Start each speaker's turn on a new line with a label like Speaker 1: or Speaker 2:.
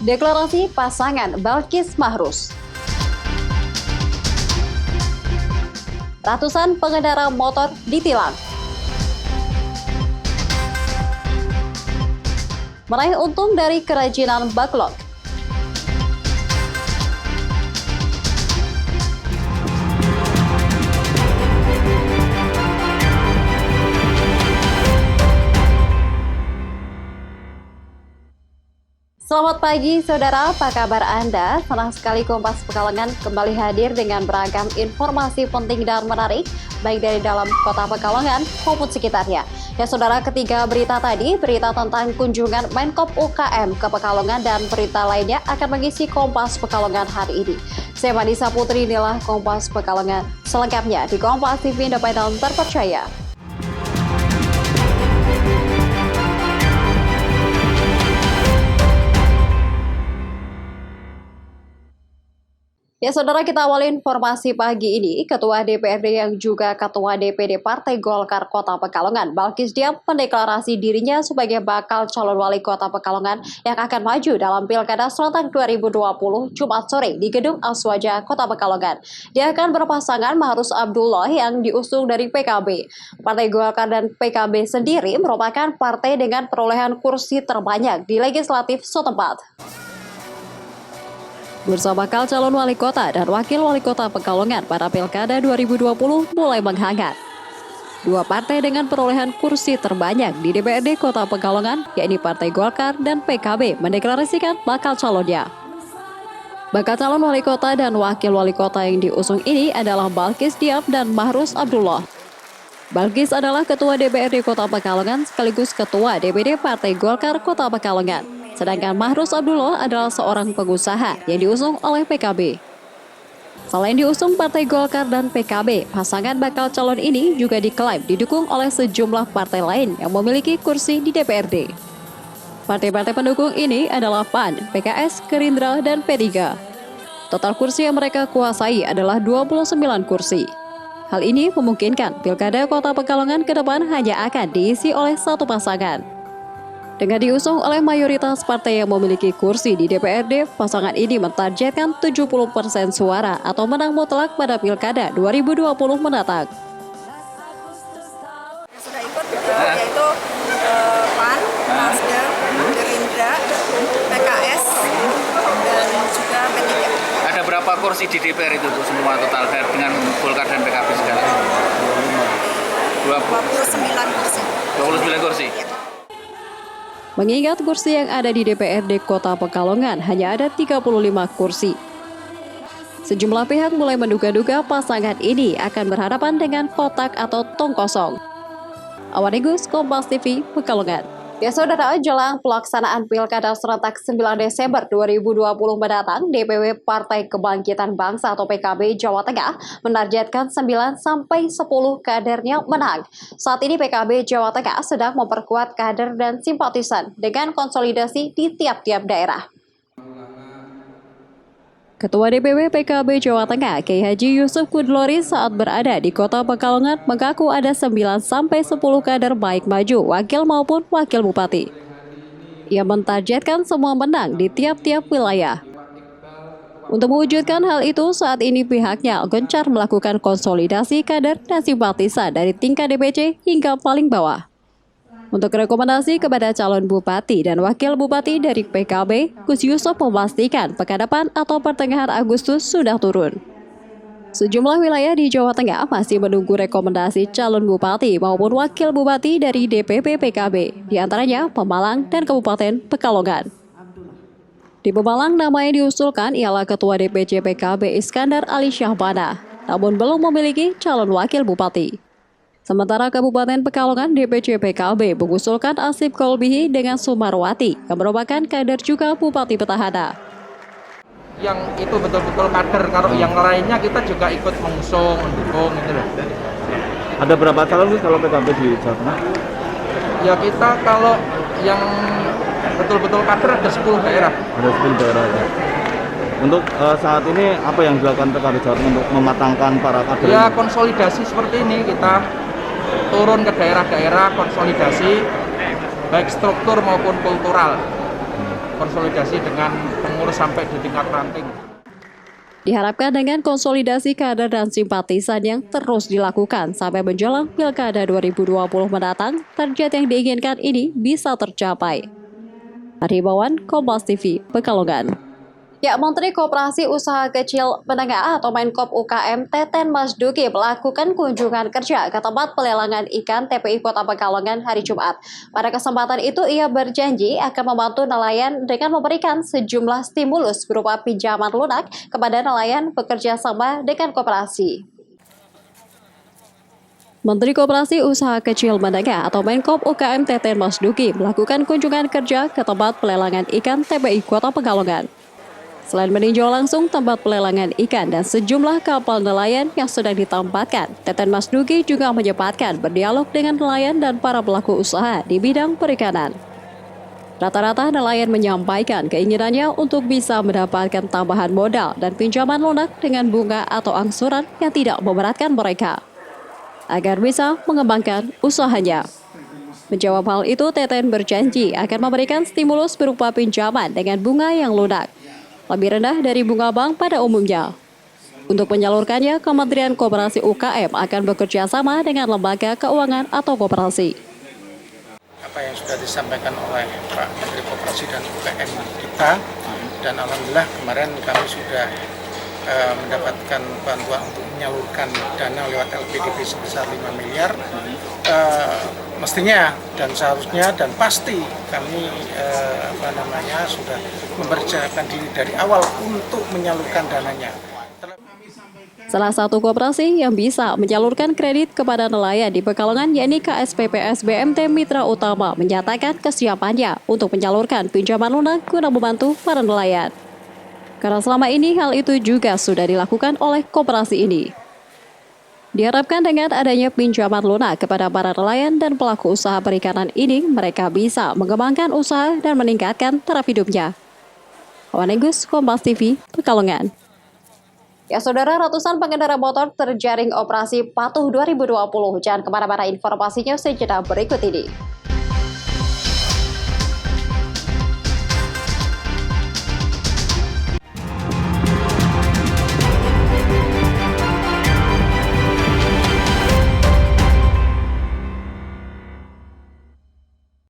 Speaker 1: Deklarasi pasangan Balkis Mahrus. Ratusan pengendara motor ditilang. Meraih untung dari kerajinan backlog. Selamat pagi saudara, apa kabar Anda? Senang sekali Kompas Pekalongan kembali hadir dengan beragam informasi penting dan menarik, baik dari dalam kota Pekalongan maupun sekitarnya. Ya saudara, ketiga berita tadi, berita tentang kunjungan Menkop UKM ke Pekalongan dan berita lainnya akan mengisi Kompas Pekalongan hari ini. Saya Manisa Putri, inilah Kompas Pekalongan selengkapnya di Kompas TV Independen Terpercaya. Ya saudara, kita awali informasi pagi ini. Ketua DPRD yang juga Ketua DPD Partai Golkar Kota Pekalongan, Balkis Diam, mendeklarasi dirinya sebagai bakal calon wali kota Pekalongan yang akan maju dalam Pilkada Serentak 2020 Jumat sore di Gedung Aswaja Kota Pekalongan. Dia akan berpasangan Mahrus Abdullah yang diusung dari PKB. Partai Golkar dan PKB sendiri merupakan partai dengan perolehan kursi terbanyak di legislatif setempat. Bursa bakal calon wali kota dan wakil wali kota Pekalongan pada Pilkada 2020 mulai menghangat. Dua partai dengan perolehan kursi terbanyak di DPRD Kota Pekalongan, yakni Partai Golkar dan PKB, mendeklarasikan bakal calonnya. Bakal calon wali kota dan wakil wali kota yang diusung ini adalah Balkis Diam dan Mahrus Abdullah. Balkis adalah Ketua DPRD Kota Pekalongan sekaligus Ketua DPD Partai Golkar Kota Pekalongan. Sedangkan Mahrus Abdullah adalah seorang pengusaha yang diusung oleh PKB. Selain diusung Partai Golkar dan PKB, pasangan bakal calon ini juga diklaim didukung oleh sejumlah partai lain yang memiliki kursi di DPRD. Partai-partai pendukung ini adalah PAN, PKS, Gerindra, dan P3. Total kursi yang mereka kuasai adalah 29 kursi. Hal ini memungkinkan Pilkada Kota Pekalongan ke depan hanya akan diisi oleh satu pasangan. Dengan diusung oleh mayoritas partai yang memiliki kursi di DPRD, pasangan ini mentargetkan 70% suara atau menang mutlak pada Pilkada 2020 mendatang.
Speaker 2: Sudah ikut yaitu PAN, Nasdem, Gerindra, PKS, dan juga P3.
Speaker 3: Ada berapa kursi di DPR itu Bu, semua total dengan Golkar dan PKB segala?
Speaker 2: 29 kursi.
Speaker 3: 29 kursi?
Speaker 2: Ya.
Speaker 1: Mengingat kursi yang ada di DPRD Kota Pekalongan hanya ada 35 kursi. Sejumlah pihak mulai menduga-duga pasangan ini akan berhadapan dengan kotak atau tong kosong. Awanigus, Kompas TV, Pekalongan. Ya saudara, jelang pelaksanaan Pilkada Serentak 9 Desember 2020 mendatang, DPW Partai Kebangkitan Bangsa atau PKB Jawa Tengah menargetkan 9-10 kadernya menang. Saat ini PKB Jawa Tengah sedang memperkuat kader dan simpatisan dengan konsolidasi di tiap-tiap daerah. Ketua DPW PKB Jawa Tengah, Kiai Haji Yusuf Kudlori saat berada di Kota Pekalongan mengaku ada 9-10 kader baik maju, wakil maupun wakil bupati. Ia mentargetkan semua menang di tiap-tiap wilayah. Untuk mewujudkan hal itu, saat ini pihaknya gencar melakukan konsolidasi kader dan simpatisan dari tingkat DPC hingga paling bawah. Untuk rekomendasi kepada calon bupati dan wakil bupati dari PKB, Gus Yusuf memastikan pekan depan atau pertengahan Agustus sudah turun. Sejumlah wilayah di Jawa Tengah masih menunggu rekomendasi calon bupati maupun wakil bupati dari DPP PKB, di antaranya Pemalang dan Kabupaten Pekalongan. Di Pemalang, nama yang diusulkan ialah Ketua DPC PKB Iskandar Ali Syahbana, namun belum memiliki calon wakil bupati. Sementara Kabupaten Pekalongan, DPC PKB mengusulkan Asip Kolbihi dengan Sumarwati, yang merupakan kader juga Bupati Petahana.
Speaker 4: Yang itu betul-betul kader, kalau yang lainnya kita juga ikut mengusung, mendukung gitu loh.
Speaker 5: Ada berapa calon kalau PKB di Jawa Tengah?
Speaker 4: Ya kita kalau yang betul-betul kader ada 10 daerah.
Speaker 5: Ada 10 daerah ya. Untuk saat ini apa yang dilakukan PKB Jawa Tengah untuk mematangkan para kader?
Speaker 4: Ya konsolidasi seperti ini, kita turun ke daerah-daerah, konsolidasi baik struktur maupun kultural. konsolidasi dengan pengurus sampai di tingkat ranting.
Speaker 1: Diharapkan dengan konsolidasi kader dan simpatisan yang terus dilakukan sampai menjelang Pilkada 2020 mendatang, target yang diinginkan ini bisa tercapai. Aribawan, Kompas TV, Pekalongan. Ya, Menteri Koperasi Usaha Kecil Menengah atau Menkop UKM Teten Mas Duki melakukan kunjungan kerja ke tempat pelelangan ikan TPI Kota Pekalongan hari Jumat. Pada kesempatan itu ia berjanji akan membantu nelayan dengan memberikan sejumlah stimulus berupa pinjaman lunak kepada nelayan bekerja sama dengan koperasi. Menteri Koperasi Usaha Kecil Menengah atau Menkop UKM Teten Mas Duki melakukan kunjungan kerja ke tempat pelelangan ikan TPI Kota Pekalongan. Selain meninjau langsung tempat pelelangan ikan dan sejumlah kapal nelayan yang sedang ditempatkan, Teten Mas Duki juga menyempatkan berdialog dengan nelayan dan para pelaku usaha di bidang perikanan. Rata-rata nelayan menyampaikan keinginannya untuk bisa mendapatkan tambahan modal dan pinjaman lunak dengan bunga atau angsuran yang tidak memberatkan mereka, agar bisa mengembangkan usahanya. Menjawab hal itu, Teten berjanji akan memberikan stimulus berupa pinjaman dengan bunga yang lunak, lebih rendah dari bunga bank pada umumnya. Untuk menyalurkannya, Kementerian Koperasi UKM akan bekerja sama dengan lembaga keuangan atau koperasi.
Speaker 6: Apa yang sudah disampaikan oleh Pak Menteri Koperasi dan UKM kita, dan alhamdulillah kemarin kami sudah mendapatkan bantuan untuk menyalurkan dana lewat LPDP sebesar 5 miliar. Mestinya dan seharusnya dan pasti kami sudah mempersiapkan diri dari awal untuk menyalurkan dananya.
Speaker 1: Salah satu koperasi yang bisa menyalurkan kredit kepada nelayan di Pekalongan yakni KSPPS BMT Mitra Utama menyatakan kesiapannya untuk menyalurkan pinjaman lunak guna membantu para nelayan. Karena selama ini hal itu juga sudah dilakukan oleh koperasi ini. Diharapkan dengan adanya pinjaman lunak kepada para nelayan dan pelaku usaha perikanan ini, mereka bisa mengembangkan usaha dan meningkatkan taraf hidupnya. Wanegus, Kompas TV, Pekalongan. Ya saudara, ratusan pengendara motor terjaring operasi patuh 2020. Jangan kemana-mana, informasinya sejenak berikut ini.